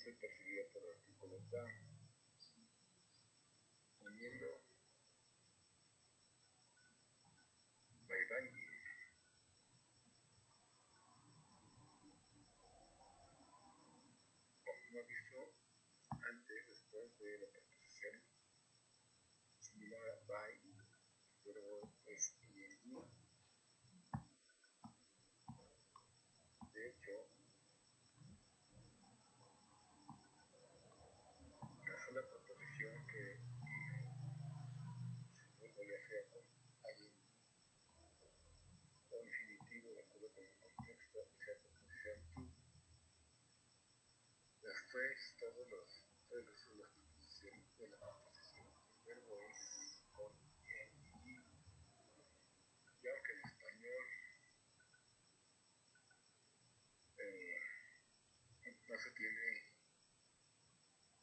ser percibida por el artículo da, uniendo by binding. Como hemos visto antes, después de la preposición similar a by, el verbo es ing. De hecho, la sola preposición que ya sea con ing o infinitivo de acuerdo con el contexto, que sea preposición to. Después, todos los usos de las preposiciones de la preposición, el verbo es con ing. Y aunque en español no se tiene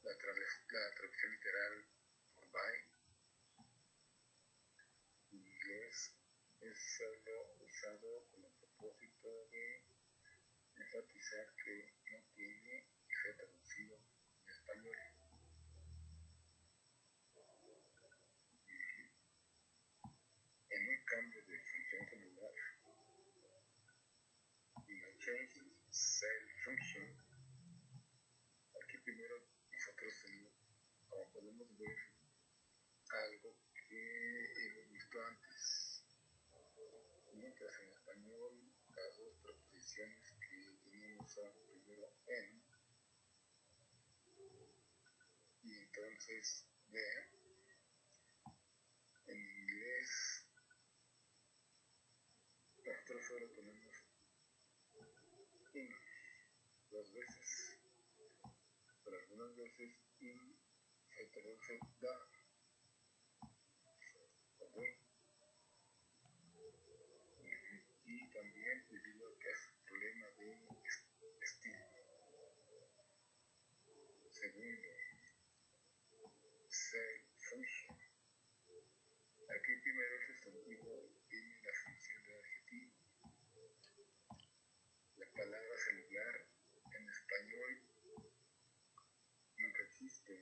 la traducción literal por by, en inglés es solo usado con el propósito de enfatizar que no tiene que ser traducido en español. En un cambio de función celular, en la change in cell function, aquí primero nosotros tenemos, como podemos ver, algo que hemos visto antes. Mientras en español las dos preposiciones que tenemos son primero en y entonces de, en inglés nosotros solo tenemos in dos veces, pero algunas veces in se traduce da o de, y también debido a que es un problema de estilo. Segundo, cell function. Aquí primero el sustantivo tiene la función de adjetivo. La palabra celular en español nunca existe.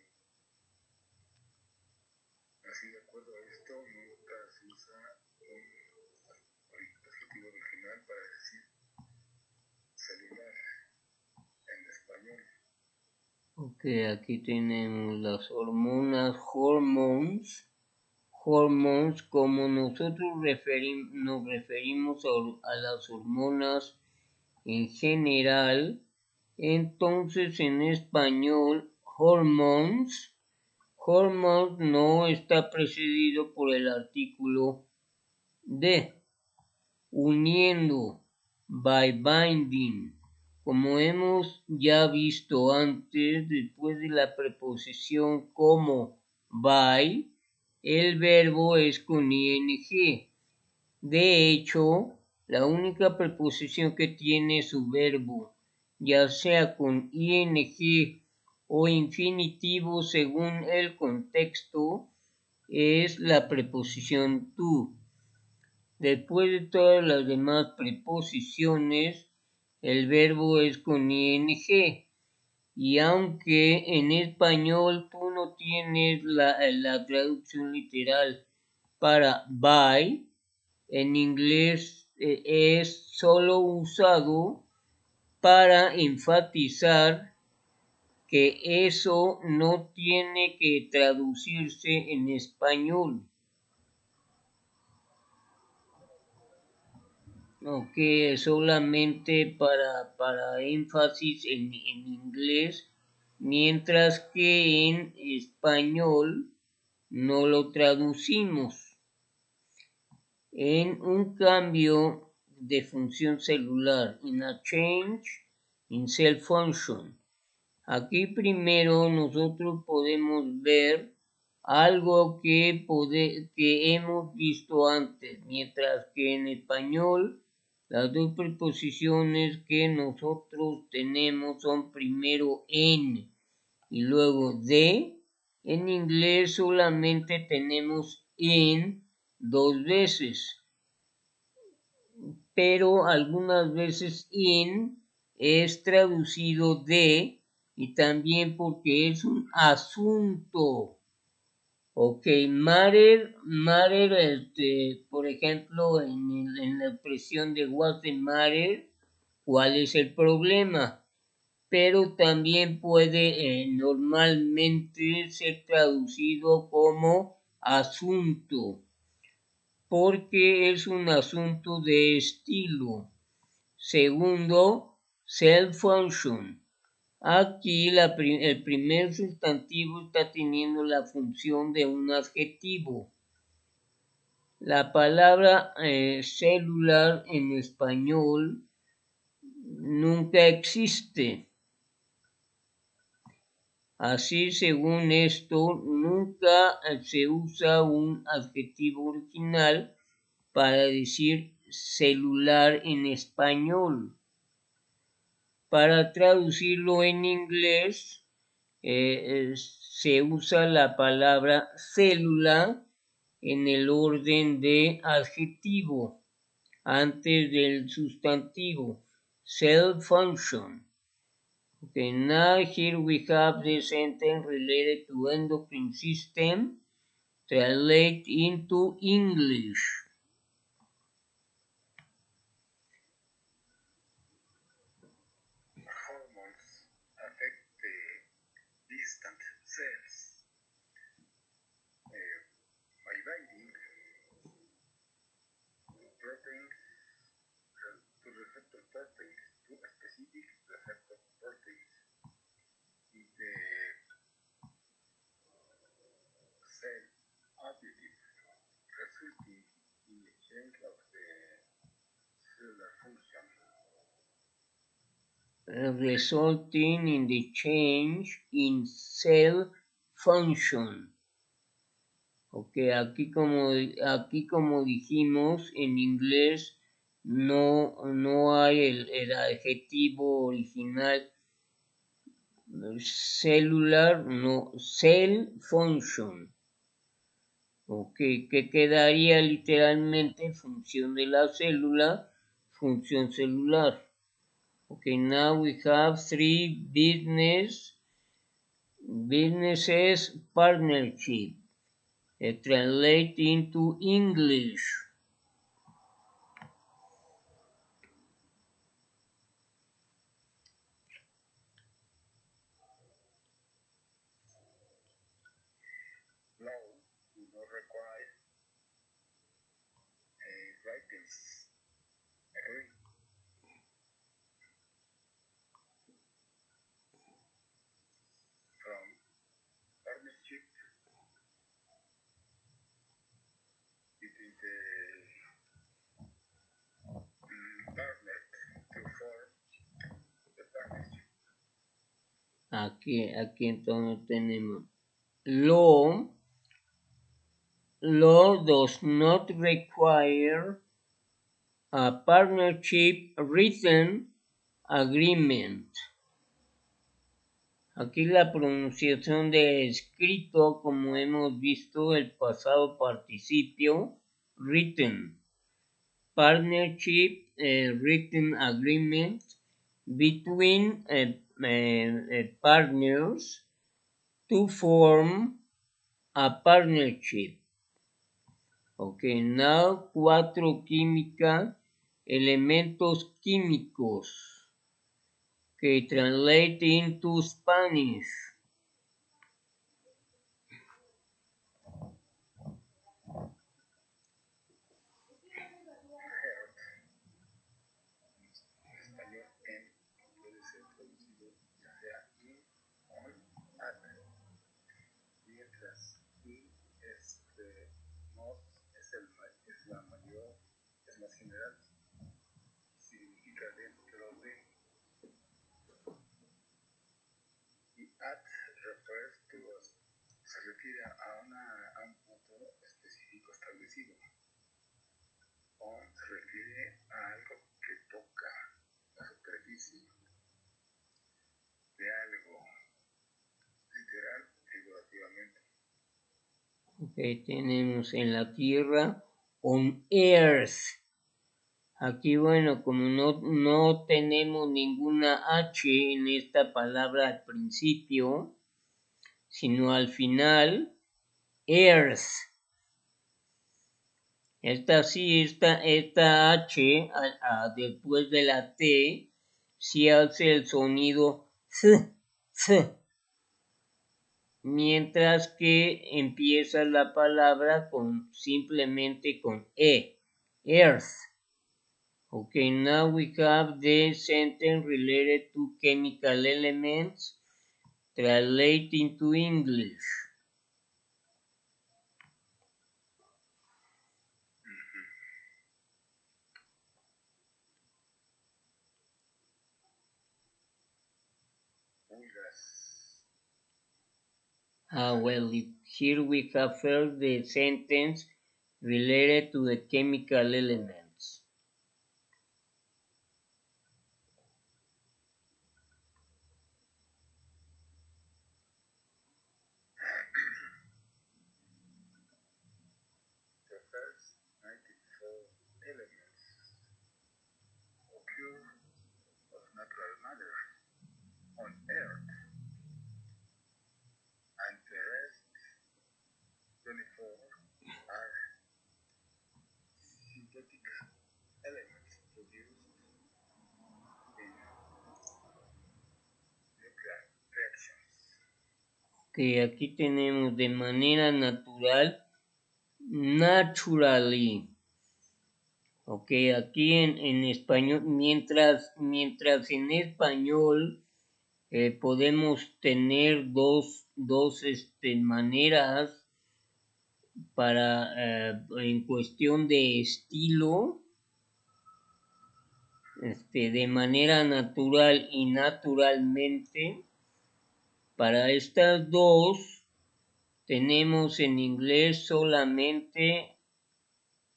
Así, de acuerdo a esto, nunca se usa un adjetivo original para decir celular en español. Ok, aquí tenemos las hormonas, hormones, como nosotros nos referimos a las hormonas en general, entonces en español hormones no está precedido por el artículo de, uniendo, by binding. Como hemos ya visto antes, después de la preposición como by, el verbo es con ing. De hecho, la única preposición que tiene su verbo, ya sea con ing o infinitivo según el contexto, es la preposición to. Después de todas las demás preposiciones, el verbo es con ing. Y aunque en español tú no tienes la traducción literal para by, en inglés es solo usado para enfatizar que eso no tiene que traducirse en español. Ok, solamente para énfasis en inglés, mientras que en español no lo traducimos. En un cambio de función celular, in a change in cell function. Aquí primero nosotros podemos ver algo que hemos visto antes, mientras que en español las dos preposiciones que nosotros tenemos son primero en y luego de. En inglés solamente tenemos in dos veces, pero algunas veces in es traducido de y también porque es un asunto. Ok, matter, por ejemplo, en la expresión de what's the matter, ¿cuál es el problema? Pero también puede normalmente ser traducido como asunto, porque es un asunto de estilo. Segundo, self-function. Aquí el primer sustantivo está teniendo la función de un adjetivo. La palabra celular en español nunca existe. Así, según esto, nunca se usa un adjetivo original para decir celular en español. Para traducirlo en inglés, se usa la palabra célula en el orden de adjetivo, antes del sustantivo, cell function. Okay, now here we have the sentence related to endocrine system, translate into English. Hormones affect the distant cells by binding proteins to receptor proteins to specific receptor proteins in the cell additive, resulting in a change of the cellular function. Resulting in the change in cell function. Okay, aquí como dijimos en inglés no hay el adjetivo original celular, no, cell function. Okay, que quedaría literalmente función de la célula, función celular. Okay, now we have three businesses partnership. Translate into English. Law do not require writings agree. From partnership between the partner to form the partnership. Aquí entonces tenemos law does not require a partnership written agreement. Aquí la pronunciación de escrito, como hemos visto, el pasado participio, written. Partnership, written agreement between partners to form a partnership. Okay, now 4 química, elementos químicos. Okay, translate into Spanish. Más general, significa dentro de, y at refers to se refiere a un punto específico establecido. On se refiere a algo que toca la superficie de algo, literal, figurativamente. Ok, tenemos en la Tierra, on Earth. Aquí, bueno, como no tenemos ninguna H en esta palabra al principio, sino al final, earth. Esta H después de la T, sí hace el sonido th, mientras que empieza la palabra simplemente con E, earth. Okay, now we have the sentence related to chemical elements. Translate into English. Well, here we have first the sentence related to the chemical elements. The first 94 elements occur of natural matter on Earth, and the rest 24 are synthetic elements produced in nuclear reactions. Que aquí tenemos de manera natural, naturally. Ok, aquí en español, mientras en español podemos tener dos maneras para en cuestión de estilo, de manera natural y naturalmente. Para estas dos tenemos en inglés solamente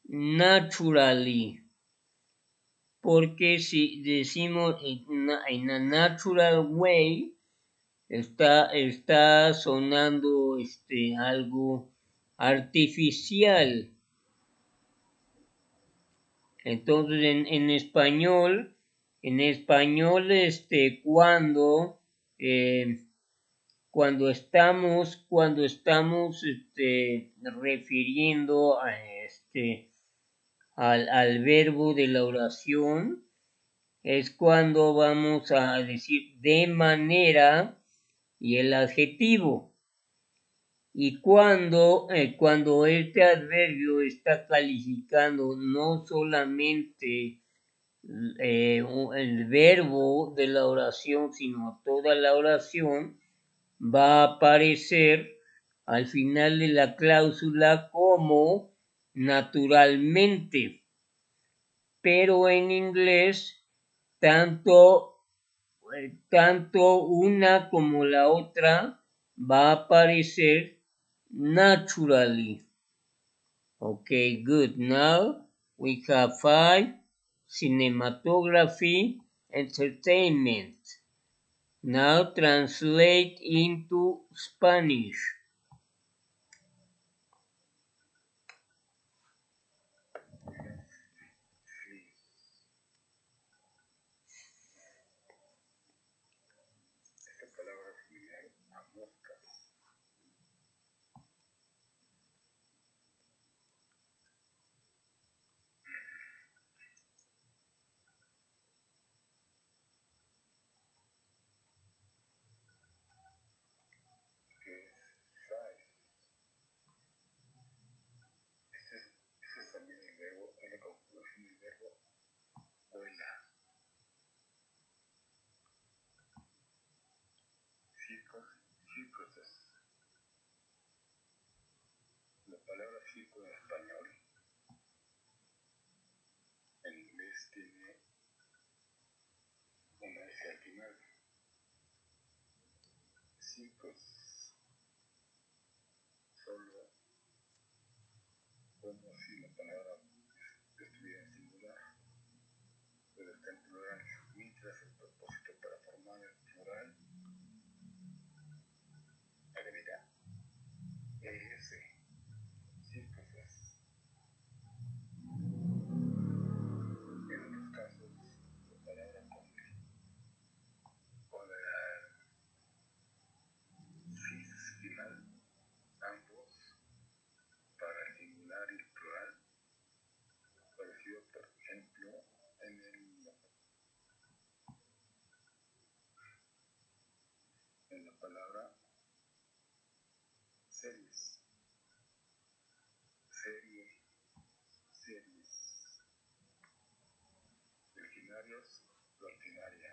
naturally, porque si decimos in a natural way, está sonando algo artificial. Entonces en español, cuando estamos refiriendo a al verbo de la oración, es cuando vamos a decir de manera y el adjetivo. Y cuando este adverbio está calificando no solamente el verbo de la oración, sino toda la oración, va a aparecer al final de la cláusula como naturalmente. Pero en inglés, tanto una como la otra va a aparecer naturally. Okay, good. Now we have 5, cinematography, entertainment. Now translate into Spanish. Esta palabra es similar a moscas. Que es flies. Ese es también el verbo, es la conjugación del verbo vuela. Circuses. La palabra circo en español, en inglés tiene una S al final. Circus. Solo como si la palabra estuviera en singular, pero está en plural, mientras el propósito para formar el plural agrega ES. Circuses. En palabra series. Series. Delfinarios, delfinaria.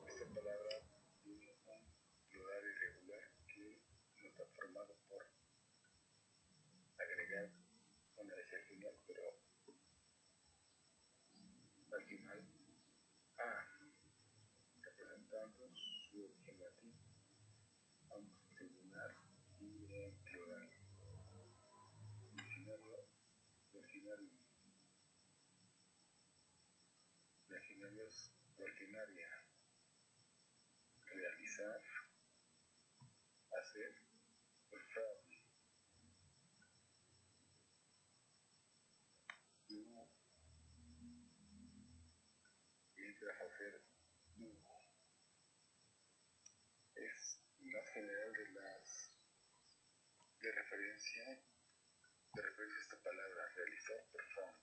Esta palabra tiene un plural irregular que no está formado por agregar una S al final, pero al final A, representando su origen latín, ambos en singular y en plural. Diccionario, delfinario. Delfinarios, delfinaria. Realizar, hacer, perform. Mientras hacer es más general de referencia a esta palabra, realizar, perform.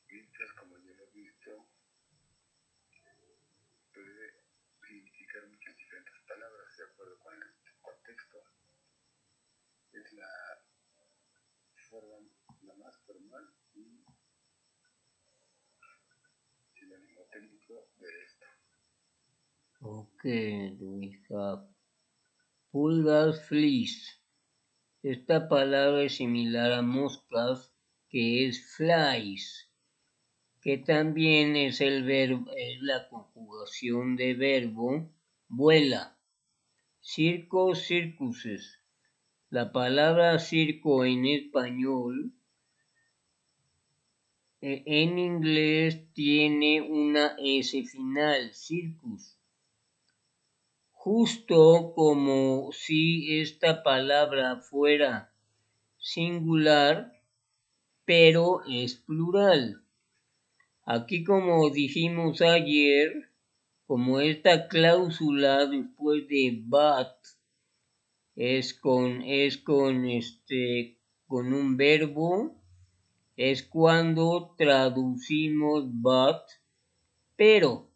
Mientras, como ya lo he visto, puede significar muchas diferentes palabras de acuerdo con el contexto. Es la forma la más formal y sinónimo técnico de esto. Okay, we have pulgas, fleas. Esta palabra es similar a moscas, que es flies, que también es la conjugación de verbo vuela. Circo, circuses. La palabra circo en español, en inglés tiene una S final, circus. Justo como si esta palabra fuera singular, pero es plural. Aquí, como dijimos ayer, como esta cláusula después de but con un verbo, es cuando traducimos but, pero,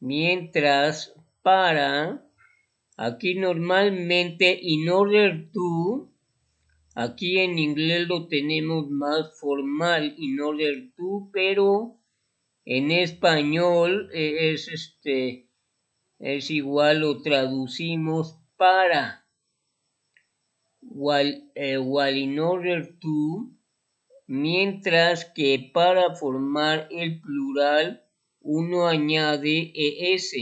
mientras para, aquí normalmente in order to, aquí en inglés lo tenemos más formal, in order to, pero en español es igual, lo traducimos para. While in order to, mientras que para formar el plural uno añade es,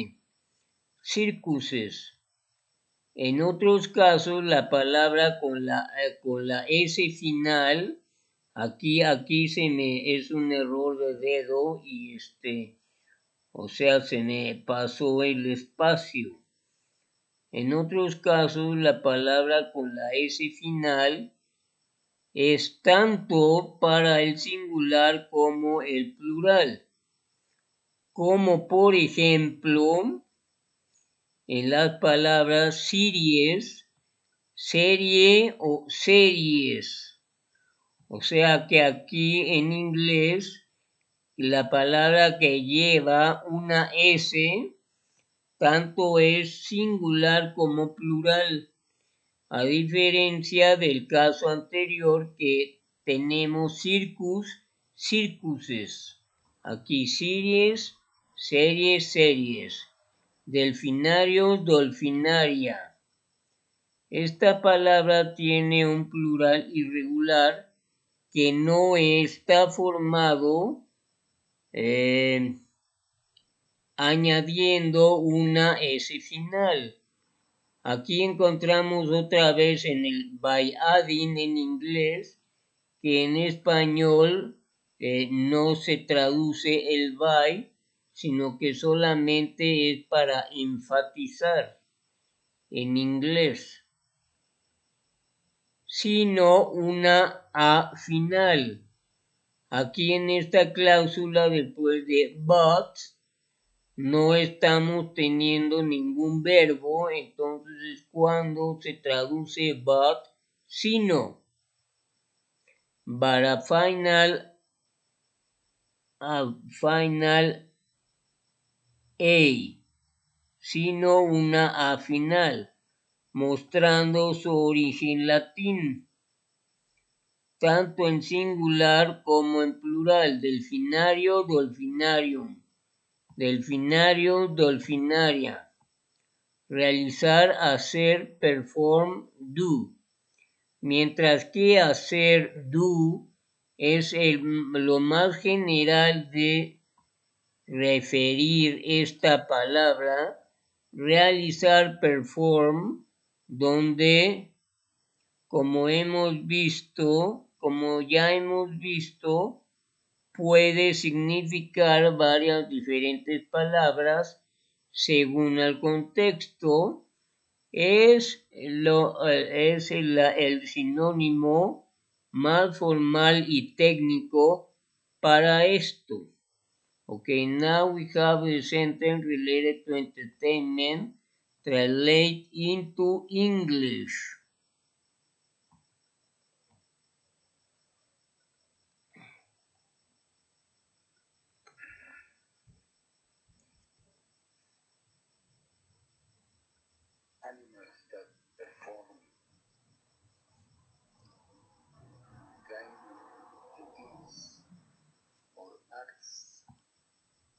circuses. En otros casos la palabra con la S final, aquí es un error de dedo y o sea, se me pasó el espacio. En otros casos la palabra con la S final es tanto para el singular como el plural. Como por ejemplo en las palabras series, serie o series. O sea que aquí en inglés la palabra que lleva una S tanto es singular como plural, a diferencia del caso anterior que tenemos circus, circuses. Aquí series, series, series. Delfinarios, dolfinaria. Esta palabra tiene un plural irregular que no está formado añadiendo una S final. Aquí encontramos otra vez en el by adding en inglés que en español no se traduce el by, sino que solamente es para enfatizar en inglés, sino una A final. Aquí en esta cláusula después de but no estamos teniendo ningún verbo, entonces es cuando se traduce but, sino. but a final A, sino una A final, mostrando su origen latín, tanto en singular como en plural, delfinario, dolfinarium, delfinario, dolfinaria, realizar, hacer, perform, do, mientras que hacer, do, es lo más general de referir esta palabra, realizar, perform, donde, como ya hemos visto, puede significar varias diferentes palabras según el contexto. Es el sinónimo más formal y técnico para esto. Okay, now we have a sentence related to entertainment. Translate into English. Animals that perform daily routines or acts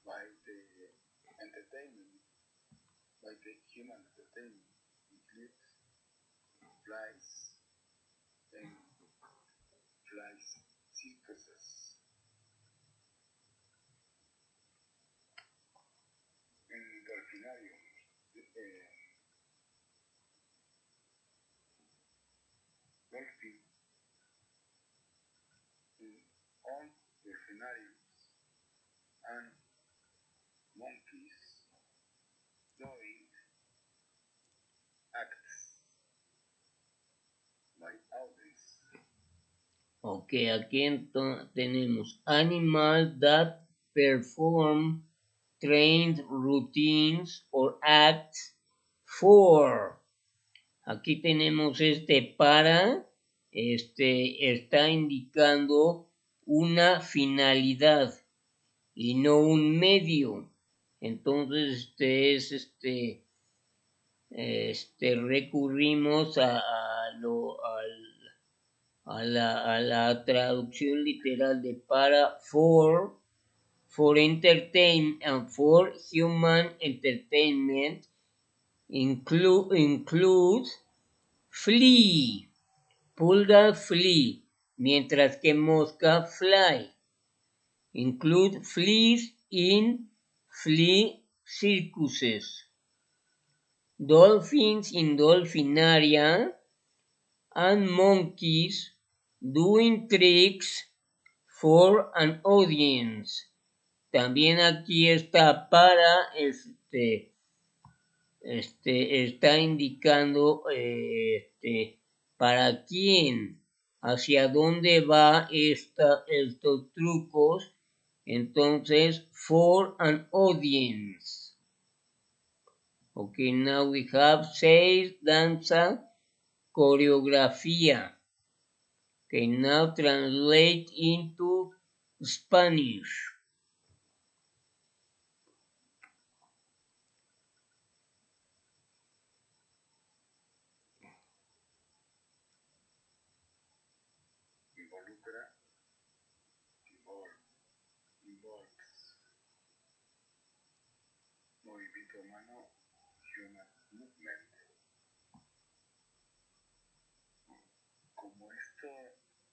by the human entertainment include flies and flies circuses. In delfinarium, dolphin, in all delfinariums and monkeys doing acts by audience. Ok, aquí tenemos animals that perform trained routines or acts for. Aquí tenemos para, está indicando una finalidad y no un medio. Entonces, recurrimos a la traducción literal de para, for entertainment, for human entertainment, include flee, pulga flee, mientras que mosca fly. Include fleas in flea circuses. Dolphins in dolphinaria and monkeys doing tricks for an audience. También aquí está para, está indicando, para quién, hacia dónde va estos trucos. Entonces, for an audience. Okay, now we have 6 danza, coreografía. Okay, now translate into Spanish. Involves movimiento humano, human movement. Como esto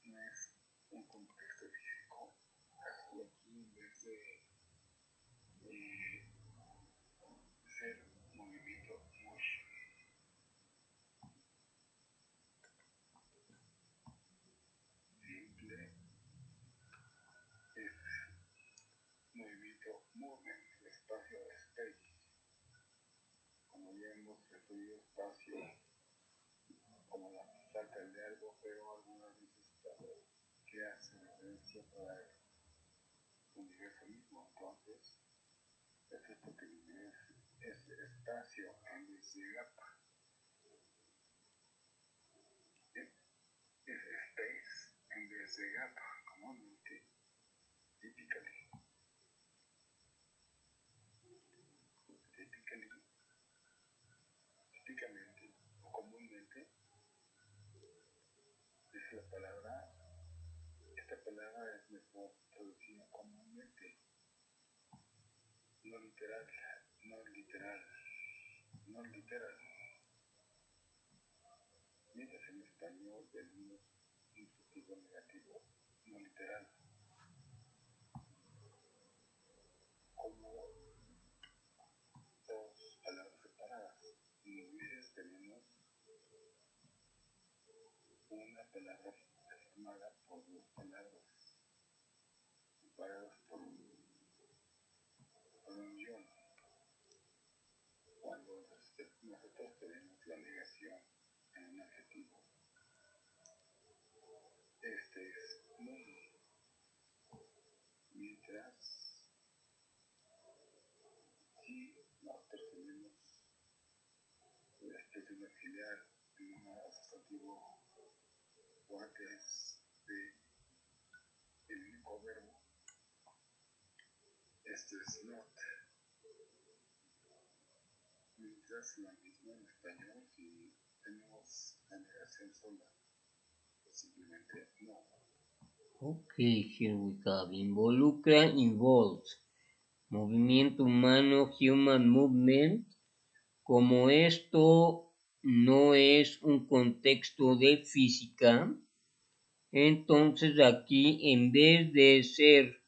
no es un contexto físico, así aquí en vez de ser movimiento motion, simple es movimiento movement, el espacio de space. Como ya hemos referido, espacio como la falta de algo, pero algunas veces que hace referencia para el universo mismo. Entonces, esto es porque el universo es espacio en vez de gap. Es space en vez de gap, comúnmente, typically, típicamente o comúnmente, es la palabra, esta palabra es mejor traducida comúnmente, no literal, no literal, no literal. Mientras en español tenemos un sufijo negativo, no literal, como dos palabras separadas. En inglés tenemos una palabra formada por dos palabras separadas por un guión. Cuando nosotros tenemos la negación en un adjetivo, este es muy, mientras si nosotros tenemos una expresión auxiliar en un sustantivo o antes de el único verbo, este es not. Mientras lo mismo en español, si tenemos la negación sola, simplemente no. Okay, here we have involucra, involves. Movimiento humano, human movement. Como esto no es un contexto de física, entonces aquí en vez de ser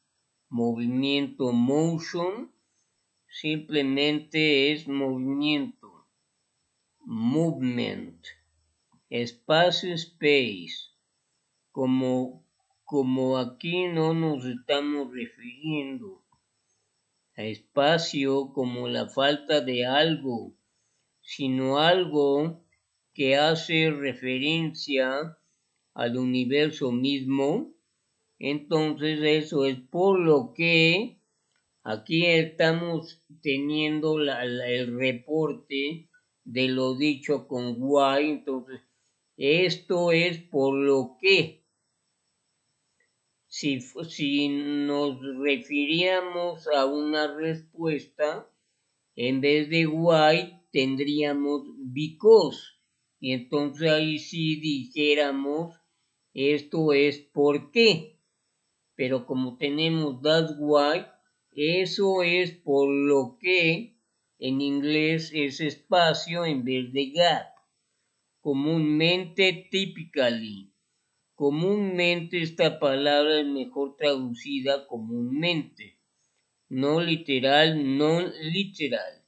movimiento, motion, simplemente es movimiento, movement, espacio, space. Como aquí no nos estamos refiriendo a espacio como la falta de algo, sino algo que hace referencia al universo mismo, entonces eso es por lo que aquí estamos teniendo el reporte de lo dicho con why, entonces esto es por lo que. Si nos refiriéramos a una respuesta, en vez de why tendríamos because. Y entonces ahí sí dijéramos esto es por qué. Pero como tenemos that's why, eso es por lo que en inglés es espacio en vez de gap. Comúnmente, typically. Comúnmente esta palabra es mejor traducida comúnmente. No literal, non literal.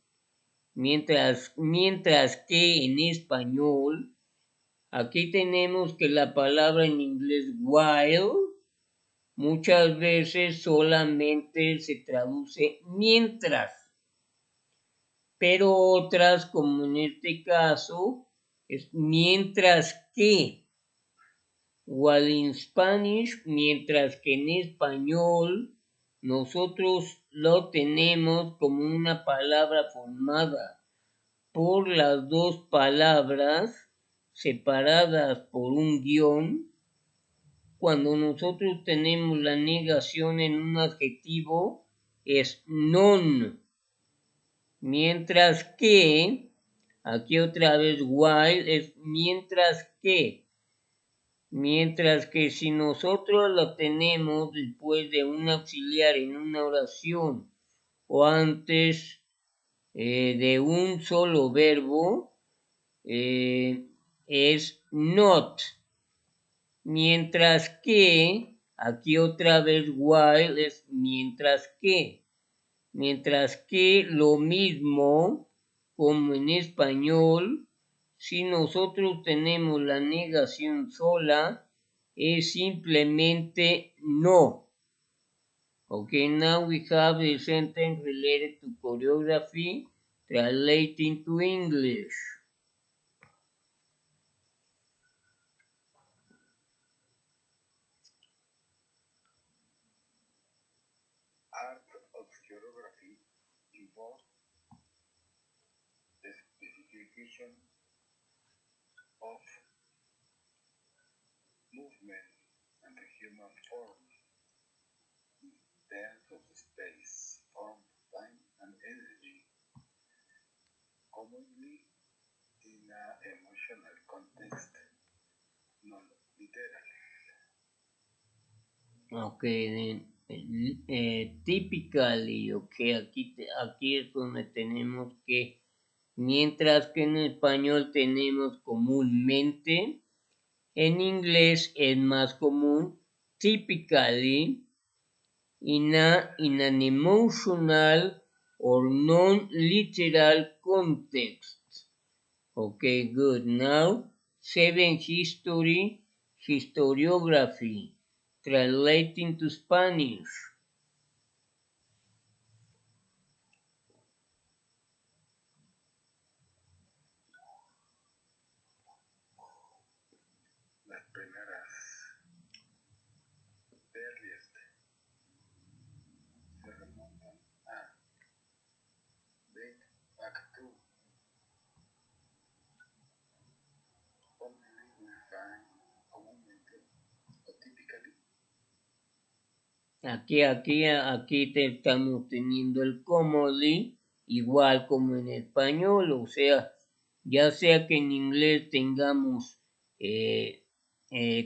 Mientras que en español, aquí tenemos que la palabra en inglés while muchas veces solamente se traduce mientras, pero otras, como en este caso, es mientras que. While in Spanish, mientras que en español nosotros lo tenemos como una palabra formada por las dos palabras separadas por un guión. Cuando nosotros tenemos la negación en un adjetivo es non, mientras que, aquí otra vez while es mientras que. Mientras que si nosotros lo tenemos después de un auxiliar en una oración o antes de un solo verbo, es not. Mientras que, aquí otra vez while es mientras que. Mientras que lo mismo como en español, si nosotros tenemos la negación sola, es simplemente no. Okay, now we have a sentence related to choreography translating to English. Art of choreography involves the specification of movement and the human form, depth of space, form, time, and energy, commonly in an emotional context, non-literal. Okay, then, typically, okay, aquí es donde tenemos que, mientras que en español tenemos comúnmente, en inglés es más común typically in an emotional or non-literal context. Okay, good. Now, 7 historiography, translating to Spanish. Las primeras earliest se remontan a date back to commonly we find comúnmente o typically. Aquí estamos teniendo el commonly, igual como en español, o sea, ya sea que en inglés tengamos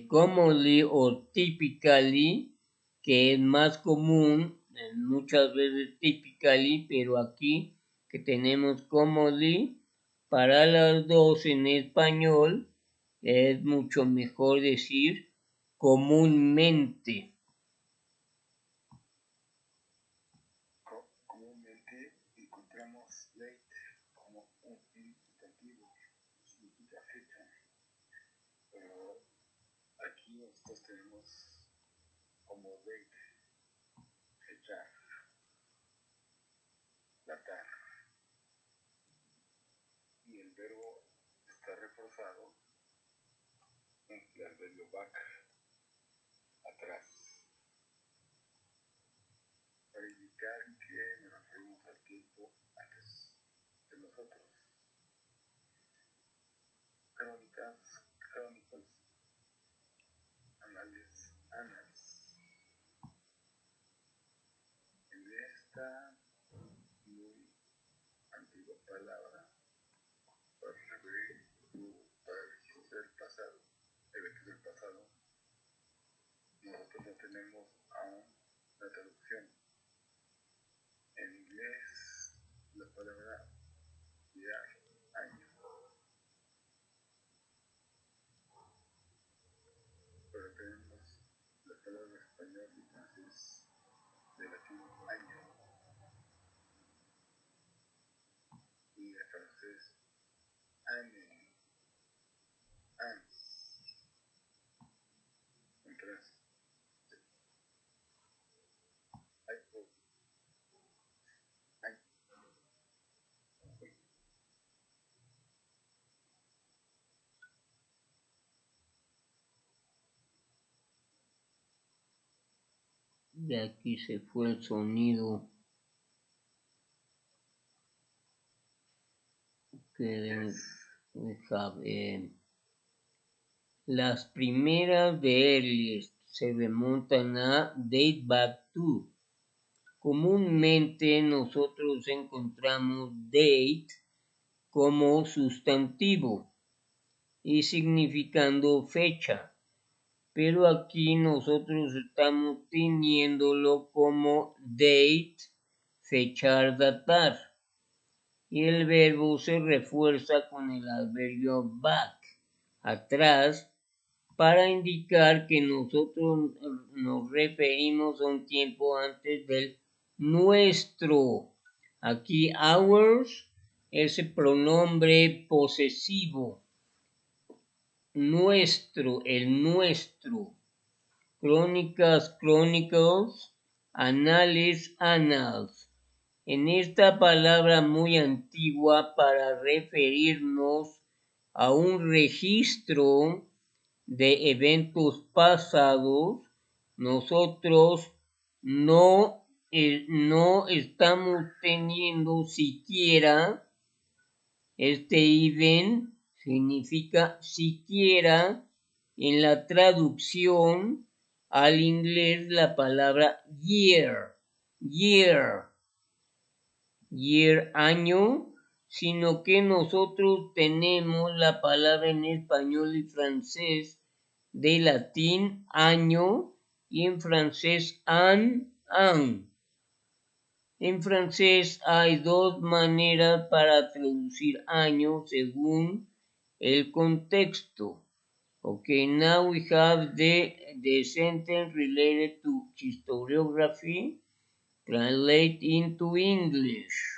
commonly o typically, que es más común, muchas veces typically, pero aquí que tenemos commonly, para las dos en español, es mucho mejor decir comúnmente. Comúnmente encontramos date como un sustantivo, significa fecha, pero aquí nosotros tenemos como date, fechar, datar, y el verbo está reforzado en el adverbio back, atrás, para indicar que nos referimos al tiempo antes de nosotros. Crónicas, annals. En esta muy antigua palabra para registros del pasado, eventos del pasado, nosotros no tenemos aún la traducción. En inglés, la palabra year, año, pero tenemos la palabra español y francés de latín año y de francés année, ans. Entonces, De aquí se fue el sonido que las primeras de earliest se remontan a date back to. Comúnmente nosotros encontramos date como sustantivo y significando fecha, pero aquí nosotros estamos teniéndolo como date, fechar, datar, y el verbo se refuerza con el adverbio back, atrás, para indicar que nosotros nos referimos a un tiempo antes del nuestro. Aquí ours es el pronombre posesivo. Nuestro, el nuestro. Crónicas, chronicles. Anales, annals. En esta palabra muy antigua para referirnos a un registro de eventos pasados, nosotros no estamos teniendo siquiera, este even significa siquiera en la traducción al inglés la palabra year, año, sino que nosotros tenemos la palabra en español y francés de latín año y en francés an. En francés hay dos maneras para traducir año según el contexto. Okay, now we have the sentence related to historiography translate into English.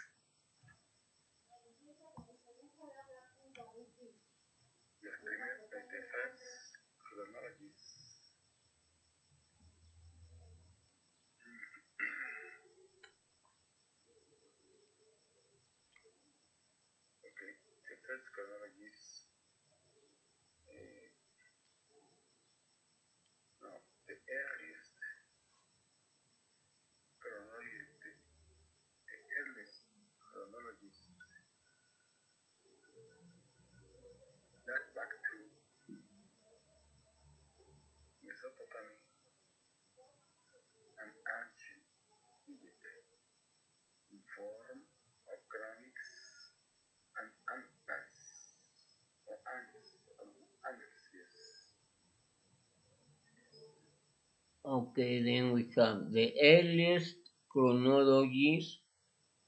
Okay, then we have the earliest chronologies.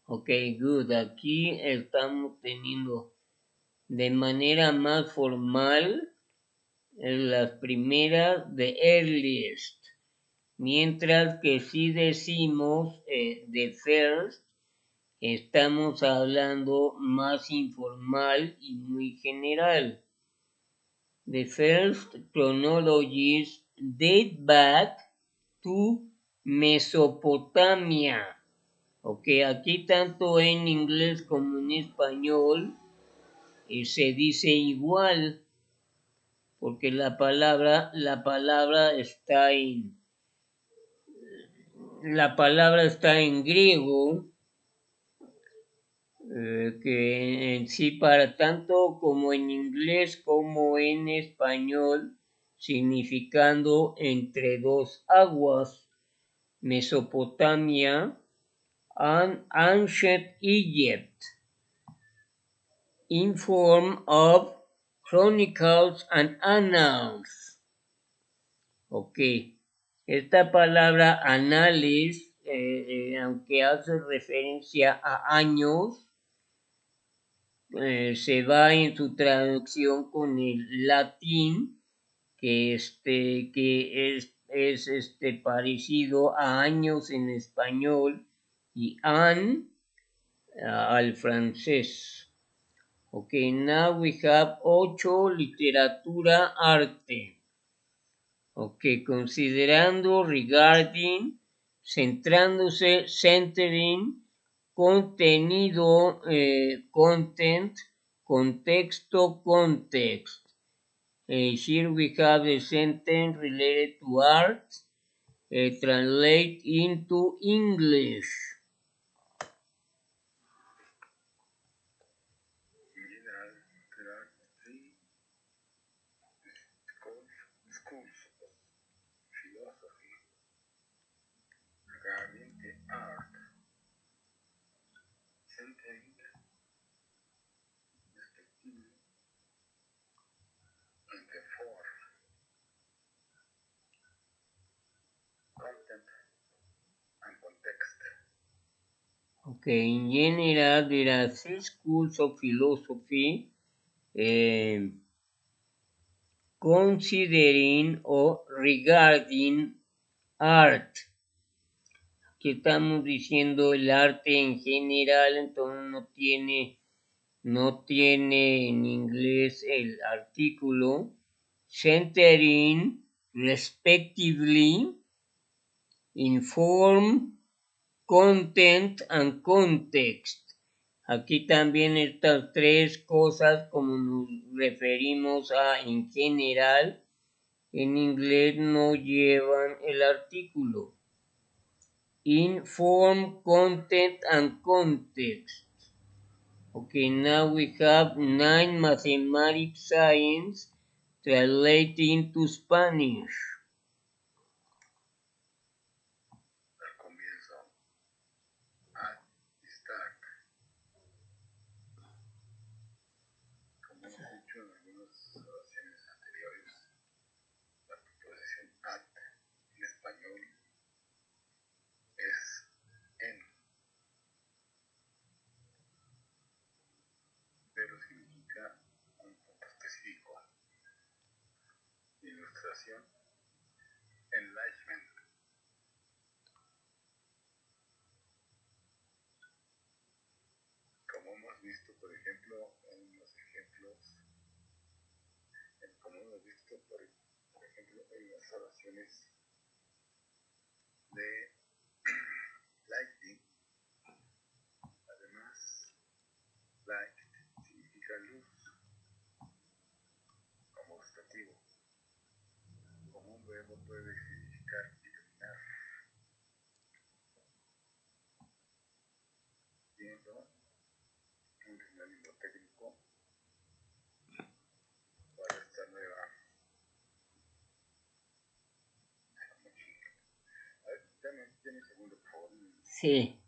Okay, good. Aquí estamos teniendo de manera más formal las primeras de earliest. Mientras que si decimos the first, estamos hablando más informal y muy general. The first chronologies date back to Mesopotamia. Ok, aquí tanto en inglés como en español se dice igual, porque la palabra está en griego, que en sí para tanto como en inglés como en español, significando entre dos aguas, Mesopotamia and ancient Egypt, in form of chronicles and annals. Ok, esta palabra anales, aunque hace referencia a años, se va en su traducción con el latín, que es parecido a años en español y an al francés. Ok, now we have 8, literatura, arte. Ok, considerando, regarding, centrándose, centering, contenido, content, contexto, context. Here we have the sentence related to art, translate into English. Okay, in general, there are 3 schools of philosophy considering or regarding art. Aquí estamos diciendo el arte en general, entonces no tiene en inglés el artículo. Centering, respectively, in form, content and context. Aquí también estas 3 cosas, como nos referimos a en general, en inglés no llevan el artículo. In form, content and context. Okay, now we have 9 mathematics science translating to Spanish. ilustración, enlightenment. Como hemos visto, por ejemplo, en los ejemplos, como hemos visto, por ejemplo, en las oraciones de lighting, además, light significa luz como sustantivo. Como un verbo puede significar iluminar, siendo un sinónimo técnico para esta nueva. A ver, dame un segundo, por favor. Sí.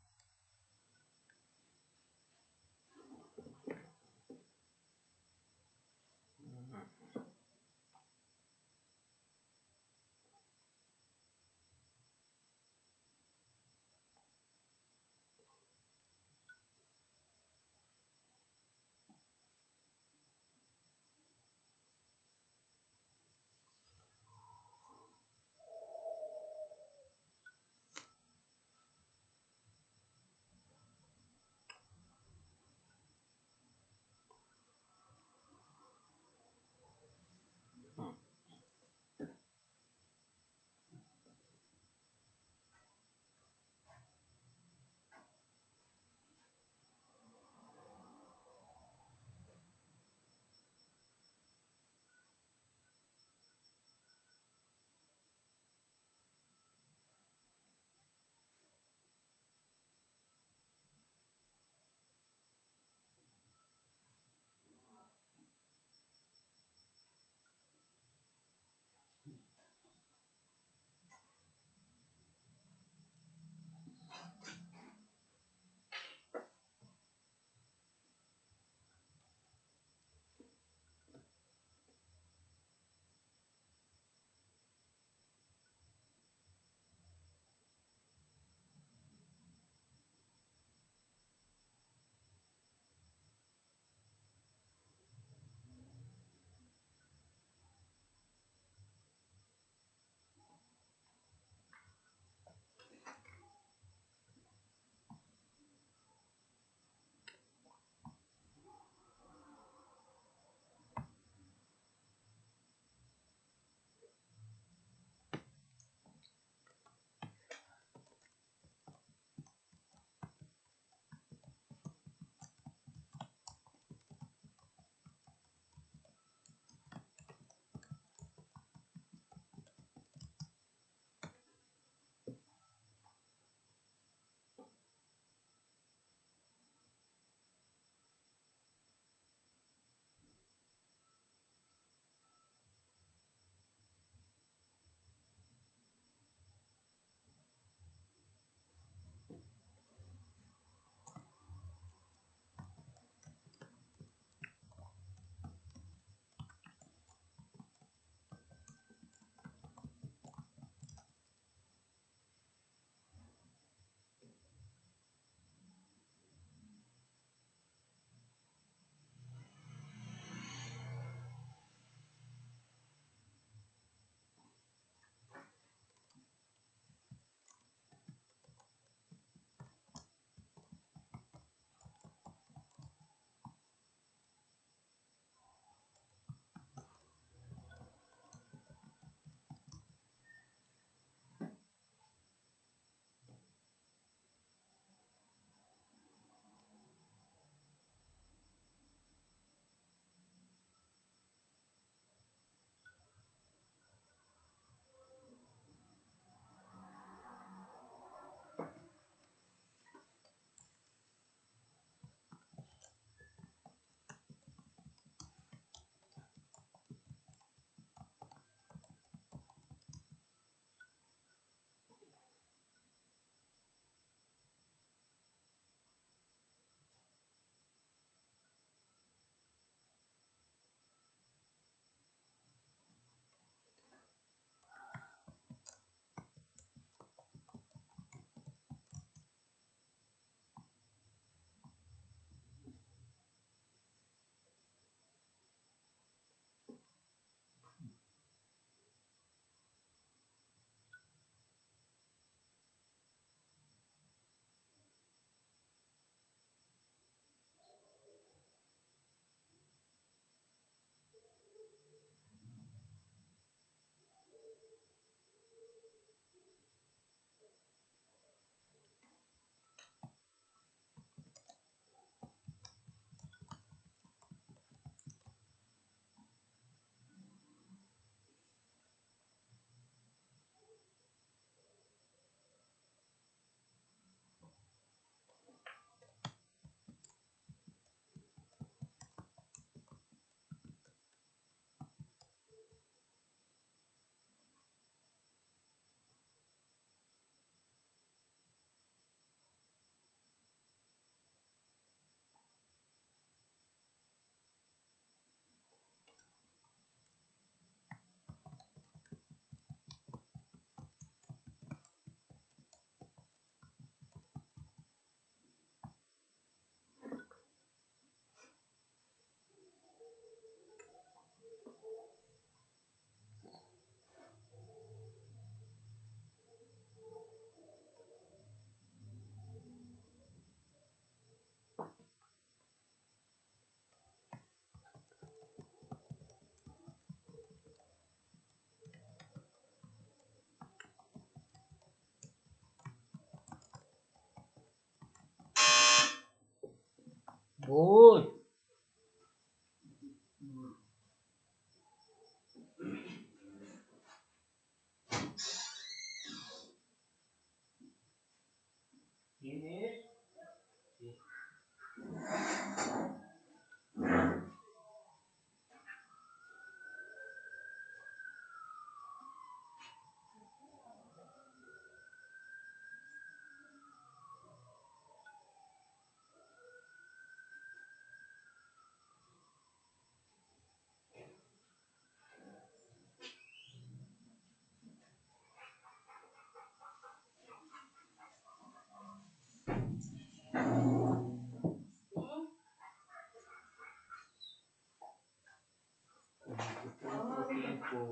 tiempo,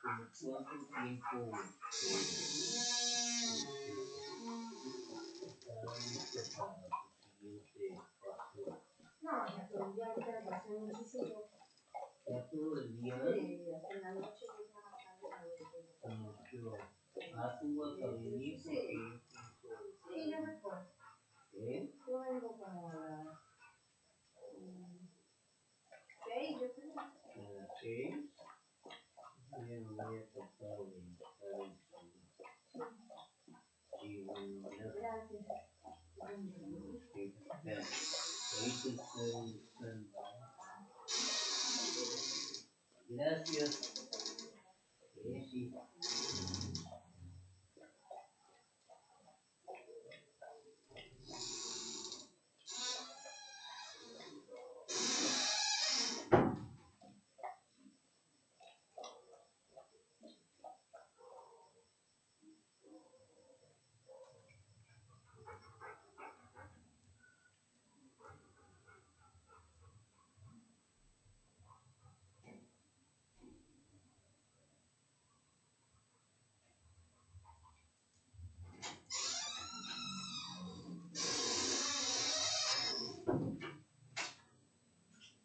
cuánto tiempo estará listo para tu siguiente paso. No, ya todo el día ahorita lo pasé muchísimo. ¿Ya todo el día? Sí, hasta en la noche ya más tarde la Conoció. Tú vas a venir porque yo pienso. Sí, yo voy por. ¿Eh? Yo vengo como a las 6, yo creo. A las 6. Yo no voy a tratar de estar en su. Sí, bueno, ya. Gracias. Sí, ya. Ahorita está en stand-by. Gracias. Sí.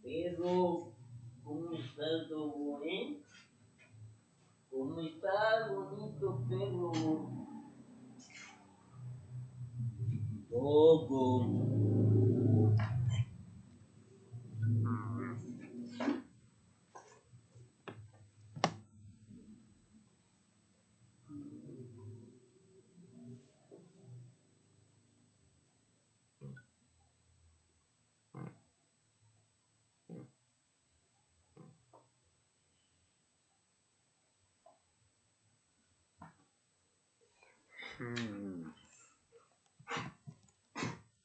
Perro, ¿cómo estás, Dogo, ¿Cómo estás, bonito perro? Dogo.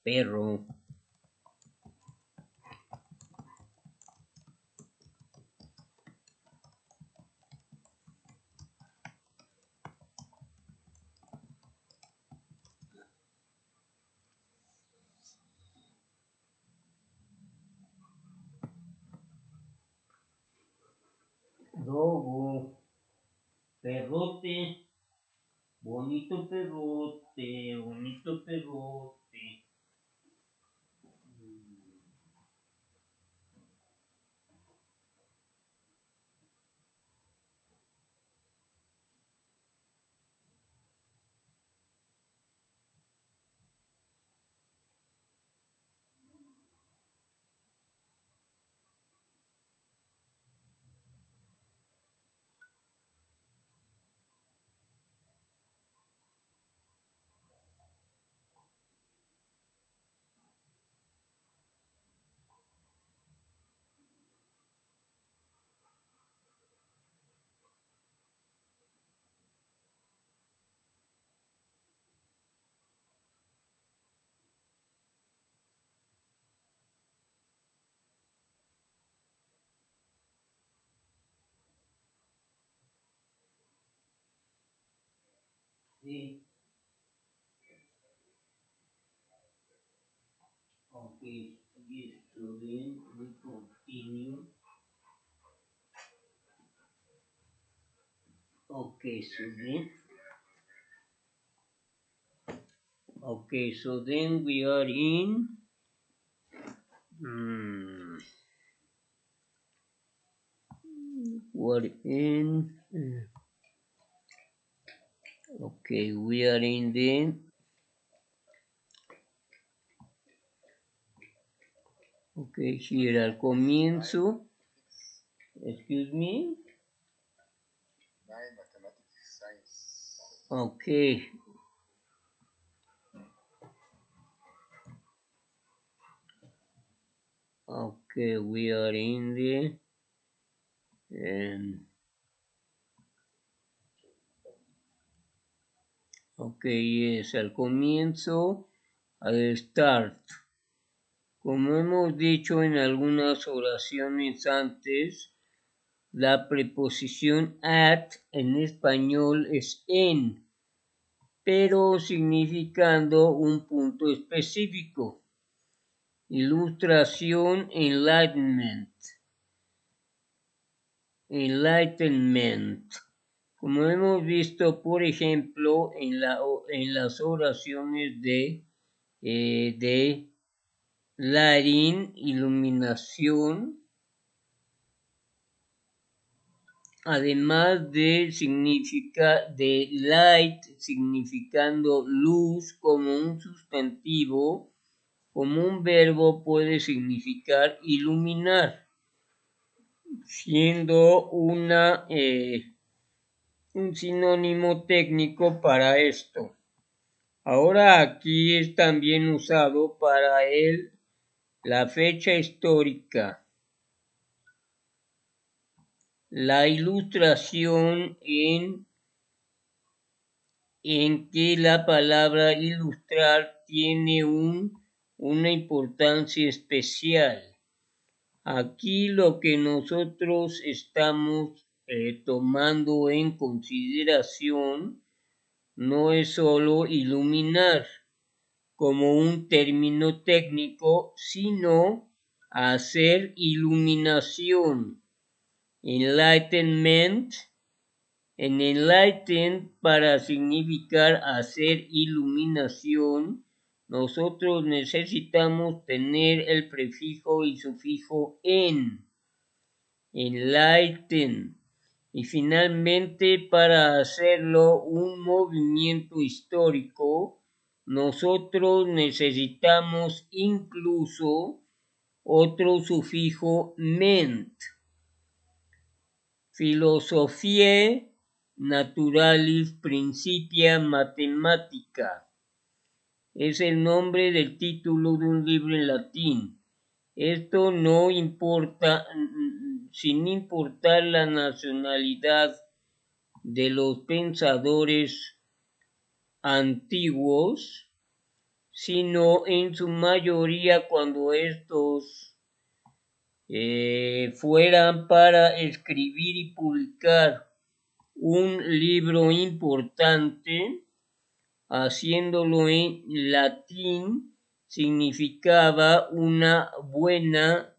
Perro. Dogo. Perrote. Bonito perrote. Bonito perrote. Sí. Okay, yes, so then we continue. So then we are in. We're in. Okay, we are in the. Okay, here al comienzo. Excuse me. 9 mathematics science. Okay. Okay, we are in the. Okay, yes, al comienzo, al start. Como hemos dicho en algunas oraciones antes, la preposición at en español es en, pero significando un punto específico. Ilustración enlightenment. enlightenment. Como hemos visto, por ejemplo, en las oraciones de Latín, iluminación, además de light significando luz como un sustantivo, como un verbo puede significar iluminar, siendo un sinónimo técnico para esto. Ahora aquí es también usado para la fecha histórica. La ilustración en que la palabra ilustrar tiene una importancia especial. Aquí lo que nosotros estamos tomando en consideración no es solo iluminar como un término técnico, sino hacer iluminación. Enlightenment, en enlighten para significar hacer iluminación, nosotros necesitamos tener el prefijo y sufijo enlighten. Y finalmente, para hacerlo un movimiento histórico, nosotros necesitamos incluso otro sufijo ment. Philosophiae Naturalis Principia Mathematica es el nombre del título de un libro en latín. Esto no importa, sin importar la nacionalidad de los pensadores antiguos, sino en su mayoría cuando estos fueran para escribir y publicar un libro importante, haciéndolo en latín, significaba una buena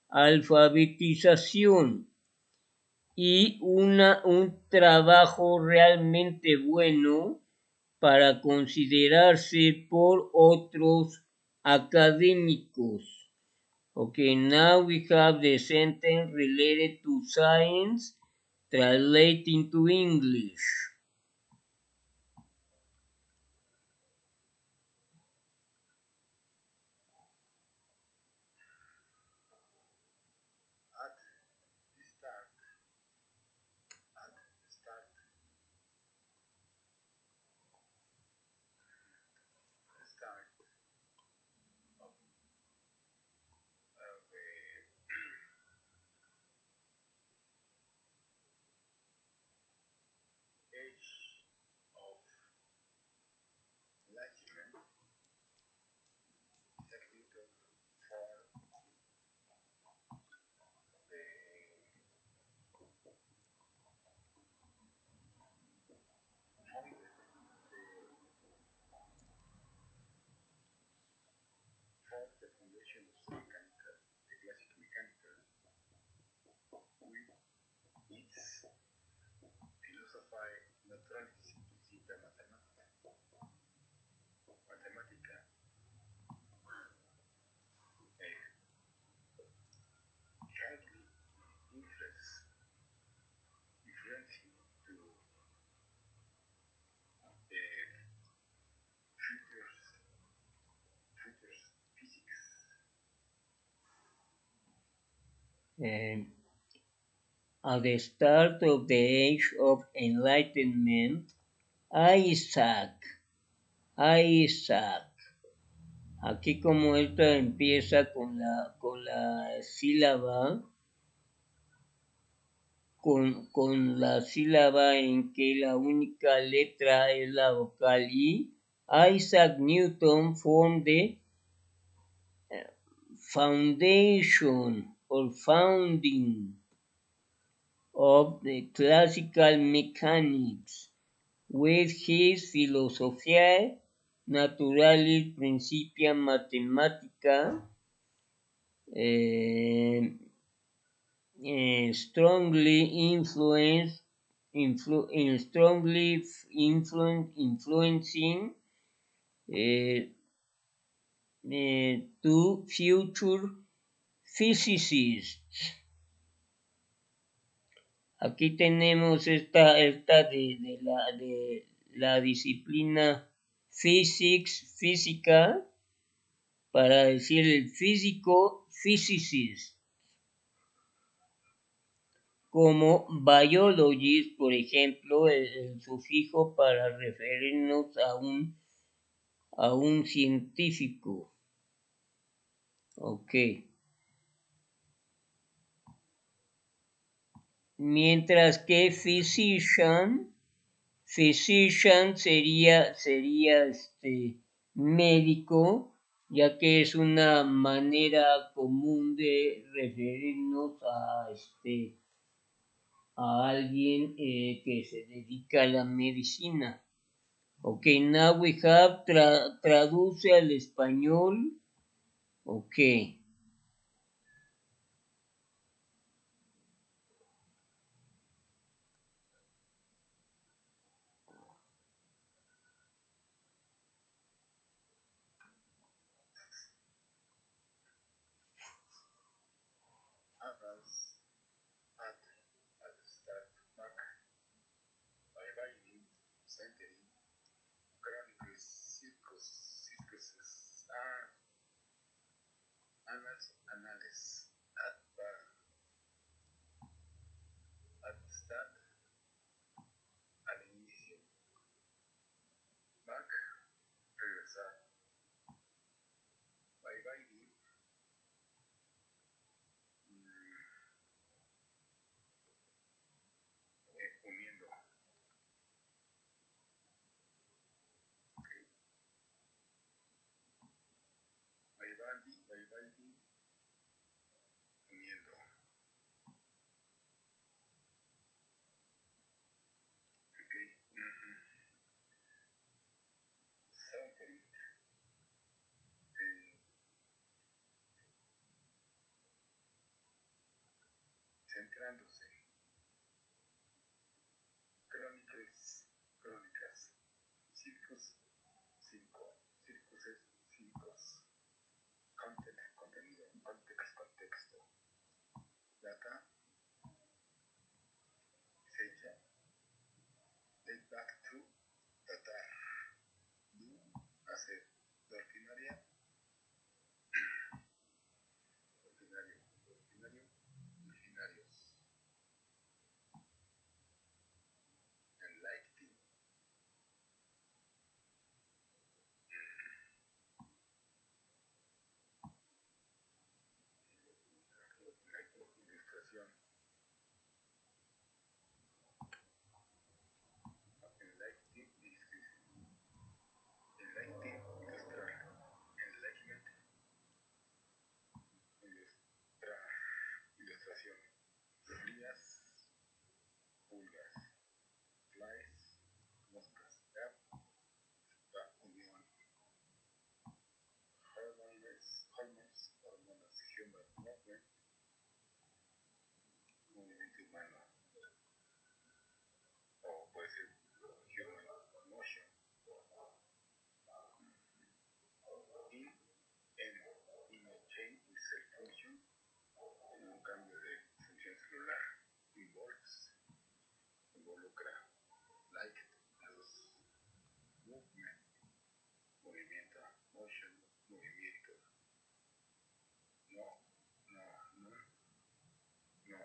alfabetización y un trabajo realmente bueno para considerarse por otros académicos. Okay, now we have the sentence related to science translating to English. At the start of the Age of Enlightenment, Isaac, aquí como esta empieza con la sílaba, con la sílaba en que la única letra es la vocal I, Isaac Newton formed the foundation or founding of the classical mechanics with his Philosophiae Naturalis Principia Mathematica, strongly influencing uh, to future physicists. Aquí tenemos esta de la disciplina física, para decir el físico physicist, como biologist, por ejemplo, el sufijo para referirnos a un científico. Ok. Mientras que physician sería médico, ya que es una manera común de referirnos a alguien que se dedica a la medicina. Ok, now we have, traduce al español. Ok. At the start back by writing, centering, chronicles, circuses, annals, at the start, al inicio, back, regresar, by writing, uniendo, okay. By writing, uniendo, okay. Centering, centrándose, crónicas, circus, circuses, circos, content, contenido, contexto, data, fecha, date back to, datar, do, hacer, de ordinario, originarios, enlightened, ilustración, enlightened, ilustrar, enlightenment, ilustración, frías, pulgas, flies, moscas, app, unión, hormonas, human movement, movimiento humano, o puede ser human motion, in a change in cell function, en un cambio de función celular, involucra, like, luz, movement, movimiento, motion, movimiento, no, no, no, no,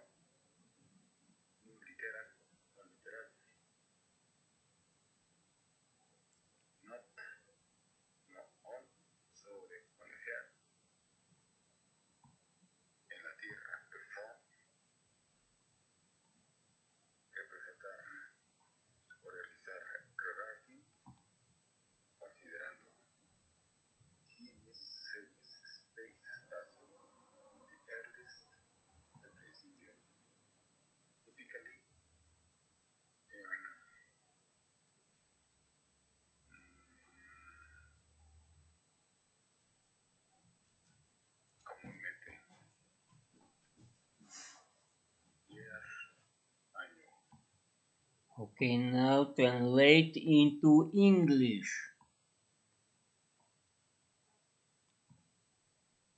Okay, now translate into English.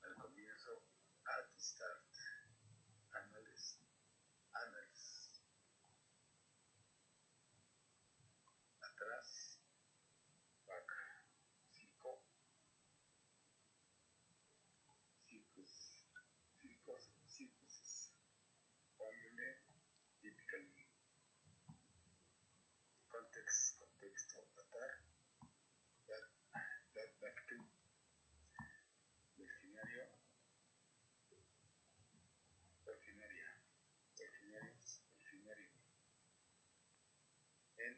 Al comienzo, at the start, analyst, analyst, atrás, back, circo, circus, circos, circuses, formulae, typically, context, contexto, datar, that, that back to, delfinario, delfinaria, delfinarios, delfinario, en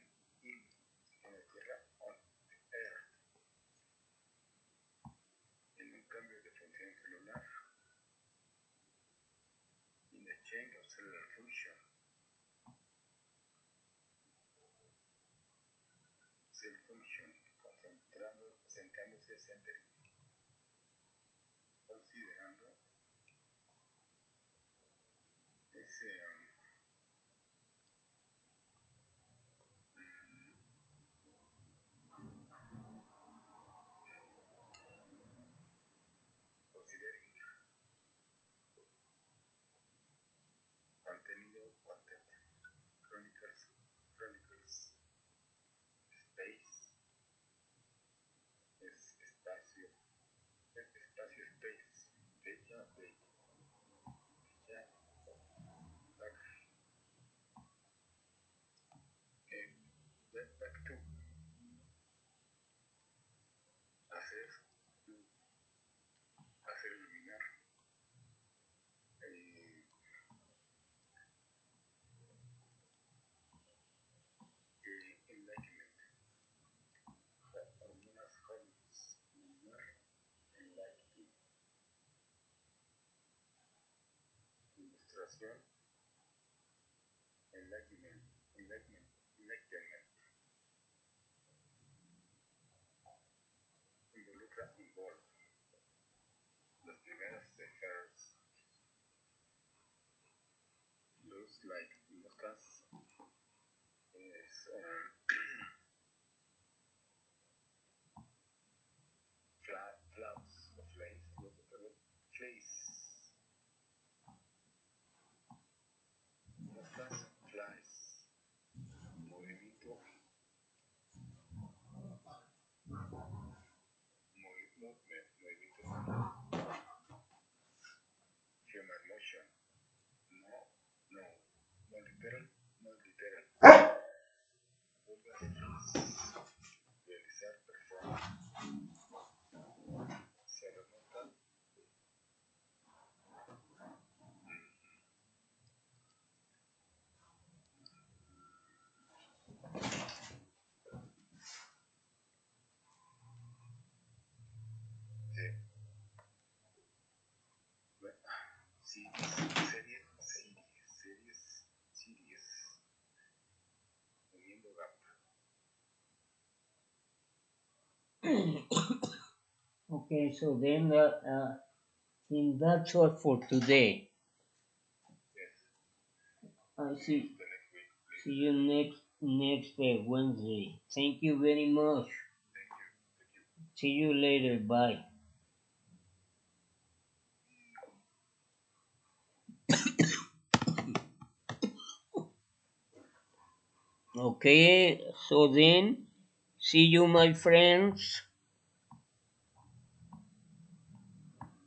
la tierra, on the earth, en un cambio de función celular, in the change of cellular function, cell function, concentrándose, centering, considerando ese considering, contenido, content, chronicles, chronicles, space, es espacio, espacio, space, fecha, date, fecha, back, back to, hacer, hacer eliminar, eh, enlightenment, hormonas, hormones, eliminar, enlightenment, ilustración, enlightenment, enlightenment, enlightenment, involucra, involve, las primeras de hers, looks like, moscas, es flaws o flays, flays, moscas, flies, movimiento, movimiento manual, human motion, no, no, no literal, no literal, realizar, perform, se remonta, sí, series, uniendo gap. Okay, so then think that's all for today. Yes. I see. The next week, please. See you next Wednesday. Thank you very much. Thank you. Thank you. See you later. Bye. Okay, so then see you, my friends.